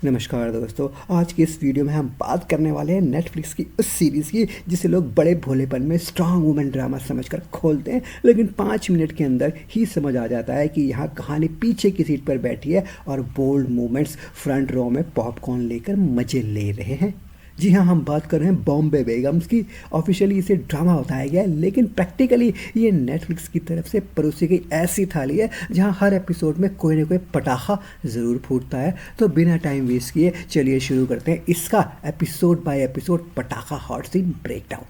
नमस्कार दोस्तों। आज की इस वीडियो में हम बात करने वाले हैं नेटफ्लिक्स की उस सीरीज़ की जिसे लोग बड़े भोलेपन में स्ट्रॉन्ग वुमेन ड्रामा समझकर खोलते हैं, लेकिन 5 मिनट के अंदर ही समझ आ जाता है कि यहाँ कहानी पीछे की सीट पर बैठी है और बोल्ड मूवमेंट्स फ्रंट रो में पॉपकॉर्न लेकर मज़े ले रहे हैं। जी हाँ, हम बात कर रहे हैं बॉम्बे बेगम्स की। ऑफिशियली इसे ड्रामा बताया गया है, लेकिन प्रैक्टिकली ये नेटफ्लिक्स की तरफ से परोसी गई ऐसी थाली है जहाँ हर एपिसोड में कोई ना कोई पटाखा ज़रूर फूटता है। तो बिना टाइम वेस्ट किए चलिए शुरू करते हैं इसका एपिसोड बाय एपिसोड पटाखा हॉट सीन ब्रेकडाउन।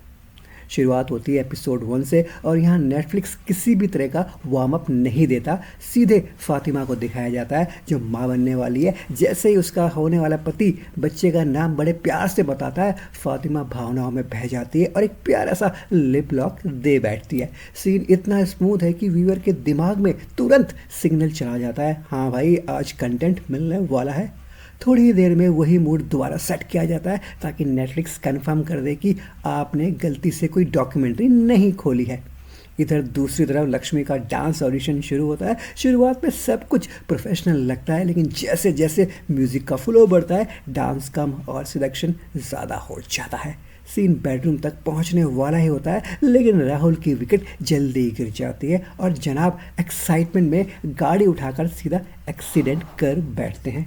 शुरुआत होती है एपिसोड 1 से और यहाँ नेटफ्लिक्स किसी भी तरह का वार्म अप नहीं देता। सीधे फातिमा को दिखाया जाता है जो माँ बनने वाली है। जैसे ही उसका होने वाला पति बच्चे का नाम बड़े प्यार से बताता है, फातिमा भावनाओं में बह जाती है और एक प्यारा सा लिप लॉक दे बैठती है। सीन इतना स्मूथ है कि व्यूअर के दिमाग में तुरंत सिग्नल चला जाता है, हाँ भाई आज कंटेंट मिलने वाला है। थोड़ी ही देर में वही मूड दोबारा सेट किया जाता है ताकि नेटफ्लिक्स कंफर्म कर दे कि आपने गलती से कोई डॉक्यूमेंट्री नहीं खोली है। इधर दूसरी तरफ लक्ष्मी का डांस ऑडिशन शुरू होता है। शुरुआत में सब कुछ प्रोफेशनल लगता है, लेकिन जैसे जैसे म्यूज़िक का फ्लो बढ़ता है डांस कम और सिलेक्शन ज़्यादा हो जाता है। सीन बेडरूम तक पहुंचने वाला ही होता है, लेकिन राहुल की विकेट जल्दी गिर जाती है और जनाब एक्साइटमेंट में गाड़ी उठाकर सीधा एक्सीडेंट कर बैठते हैं।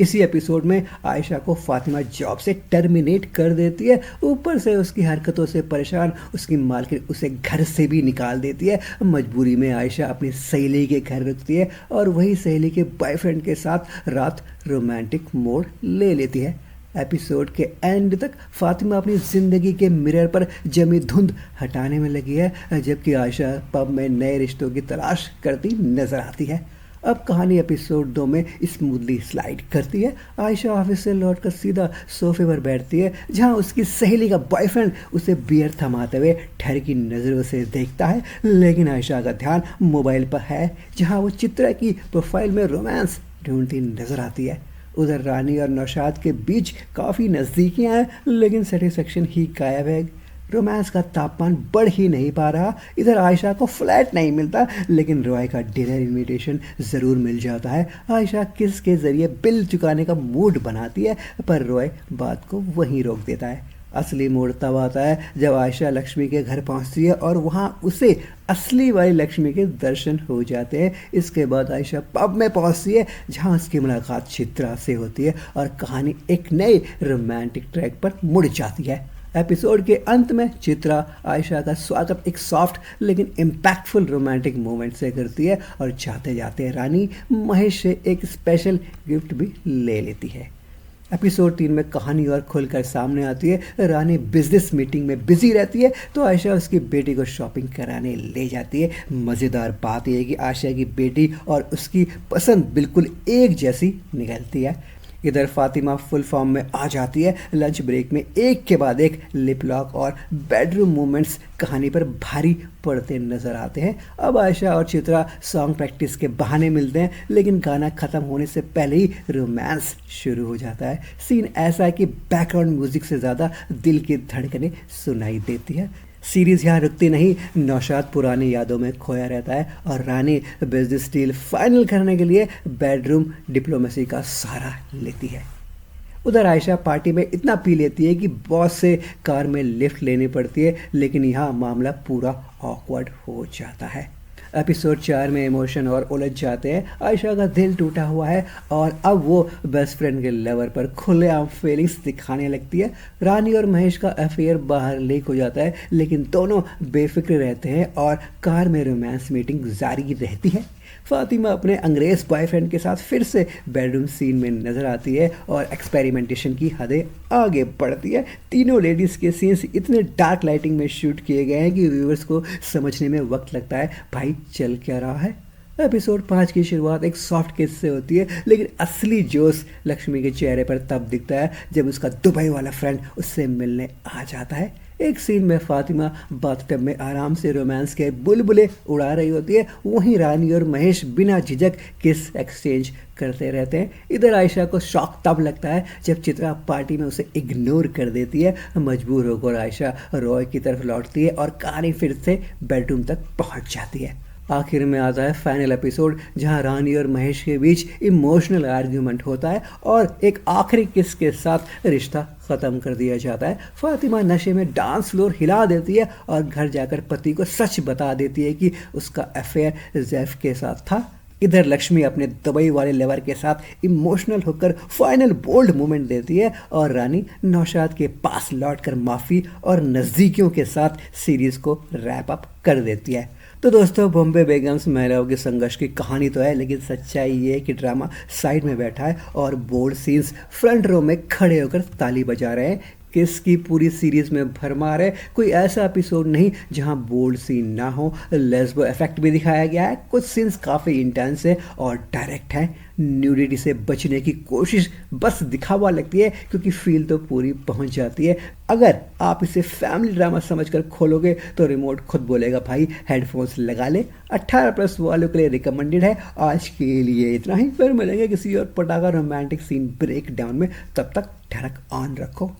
इसी एपिसोड में आयशा को फातिमा जॉब से टर्मिनेट कर देती है। ऊपर से उसकी हरकतों से परेशान उसकी मालकिन उसे घर से भी निकाल देती है। मजबूरी में आयशा अपनी सहेली के घर रुकती है और वही सहेली के बॉयफ्रेंड के साथ रात रोमांटिक मोड़ ले लेती है। एपिसोड के एंड तक फातिमा अपनी ज़िंदगी के मिरर पर जमी धुंध हटाने में लगी है, जबकि आयशा पब में नए रिश्तों की तलाश करती नजर आती है। अब कहानी एपिसोड 2 में स्मूथली स्लाइड करती है। आयशा ऑफिस से लौटकर सीधा सोफे पर बैठती है जहां उसकी सहेली का बॉयफ्रेंड उसे बियर थमाते हुए ठहर की नज़रों से देखता है, लेकिन आयशा का ध्यान मोबाइल पर है जहां वो चित्रा की प्रोफाइल में रोमांस ढूंढती नजर आती है। उधर रानी और नौशाद के बीच काफ़ी नज़दीकियाँ हैं, लेकिन सेटिस्फेक्शन ही गायब है। रोमांस का तापमान बढ़ ही नहीं पा रहा। इधर आयशा को फ्लैट नहीं मिलता, लेकिन रॉय का डिनर इनविटेशन ज़रूर मिल जाता है। आयशा किस के ज़रिए बिल चुकाने का मूड बनाती है, पर रॉय बात को वहीं रोक देता है। असली मोड़ तब आता है जब आयशा लक्ष्मी के घर पहुंचती है और वहां उसे असली वाली लक्ष्मी के दर्शन हो जाते हैं। इसके बाद आयशा पब में पहुंचती है जहां उसकी मुलाकात चित्रा से होती है और कहानी एक नए रोमांटिक ट्रैक पर मुड़ जाती है। एपिसोड के अंत में चित्रा आयशा का स्वागत एक सॉफ्ट लेकिन इम्पैक्टफुल रोमांटिक मोमेंट से करती है और जाते जाते रानी महेश से एक स्पेशल गिफ्ट भी ले लेती है। एपिसोड 3 में कहानी और खुलकर सामने आती है। रानी बिजनेस मीटिंग में बिजी रहती है तो आयशा उसकी बेटी को शॉपिंग कराने ले जाती है। मज़ेदार बात यह है कि आयशा की बेटी और उसकी पसंद बिल्कुल एक जैसी निकलती है। इधर फातिमा फुल फॉर्म में आ जाती है। लंच ब्रेक में एक के बाद एक लिप लॉक और बेडरूम मूवमेंट्स कहानी पर भारी पड़ते नजर आते हैं। अब आयशा और चित्रा सॉन्ग प्रैक्टिस के बहाने मिलते हैं, लेकिन गाना खत्म होने से पहले ही रोमांस शुरू हो जाता है। सीन ऐसा है कि बैकग्राउंड म्यूजिक से ज़्यादा दिल की धड़कनें सुनाई देती है। सीरीज यहाँ रुकती नहीं। नौशाद पुरानी यादों में खोया रहता है और रानी बिजनेस डील फाइनल करने के लिए बेडरूम डिप्लोमेसी का सहारा लेती है। उधर आयशा पार्टी में इतना पी लेती है कि बॉस से कार में लिफ्ट लेनी पड़ती है, लेकिन यहाँ मामला पूरा ऑकवर्ड हो जाता है। एपिसोड 4 में इमोशन और उलझ जाते हैं। आयशा का दिल टूटा हुआ है और अब वो बेस्ट फ्रेंड के लेवल पर खुलेआम फीलिंग्स दिखाने लगती है। रानी और महेश का अफेयर बाहर लीक हो जाता है, लेकिन दोनों बेफिक्र रहते हैं और कार में रोमांस मीटिंग जारी रहती है। फातिमा अपने अंग्रेज बॉयफ्रेंड के साथ फिर से बेडरूम सीन में नजर आती है और एक्सपेरिमेंटेशन की हदें आगे बढ़ती है। तीनों लेडीज़ के सीन्स इतने डार्क लाइटिंग में शूट किए गए हैं कि व्यूअर्स को समझने में वक्त लगता है भाई चल क्या रहा है। एपिसोड 5 की शुरुआत एक सॉफ्ट किस से होती है, लेकिन असली जोश लक्ष्मी के चेहरे पर तब दिखता है जब उसका दुबई वाला फ्रेंड उससे मिलने आ जाता है। एक सीन में फातिमा बाथटब में आराम से रोमांस के बुलबुले उड़ा रही होती है, वहीं रानी और महेश बिना झिझक किस एक्सचेंज करते रहते हैं। इधर आयशा को शॉक तब लगता है जब चित्रा पार्टी में उसे इग्नोर कर देती है। मजबूर होकर आयशा रॉय की तरफ लौटती है और कहानी फिर से बेडरूम तक पहुंच जाती है। आखिर में आता है फाइनल एपिसोड, जहां रानी और महेश के बीच इमोशनल आर्ग्यूमेंट होता है और एक आखिरी किस के साथ रिश्ता ख़त्म कर दिया जाता है। फातिमा नशे में डांस फ्लोर हिला देती है और घर जाकर पति को सच बता देती है कि उसका अफेयर जैफ के साथ था। इधर लक्ष्मी अपने दुबई वाले लवर के साथ इमोशनल होकर फाइनल बोल्ड मोमेंट देती है और रानी नौशाद के पास लौटकर माफ़ी और नज़दीकियों के साथ सीरीज़ को रैप अप कर देती है। तो दोस्तों, बॉम्बे बेगम्स महिलाओं के संघर्ष की कहानी तो है, लेकिन सच्चाई ये है कि ड्रामा साइड में बैठा है और बोल्ड सीन्स फ्रंट रो में खड़े होकर ताली बजा रहे हैं। किस की पूरी सीरीज में भरमार है, कोई ऐसा एपिसोड नहीं जहां बोल्ड सीन ना हो। लेस्बो इफेक्ट भी दिखाया गया है, कुछ सीन्स काफ़ी इंटेंस है और डायरेक्ट है। न्यूडिटी से बचने की कोशिश बस दिखावा लगती है, क्योंकि फील तो पूरी पहुंच जाती है। अगर आप इसे फैमिली ड्रामा समझकर खोलोगे तो रिमोट खुद बोलेगा भाई हेडफोन्स लगा ले। 18+ वालों के लिए रिकमेंडेड है। आज के लिए इतना ही, फिर मिलेंगे किसी और पटाखा रोमांटिक सीन ब्रेक डाउन में। तब तक ठहरक ऑन रखो।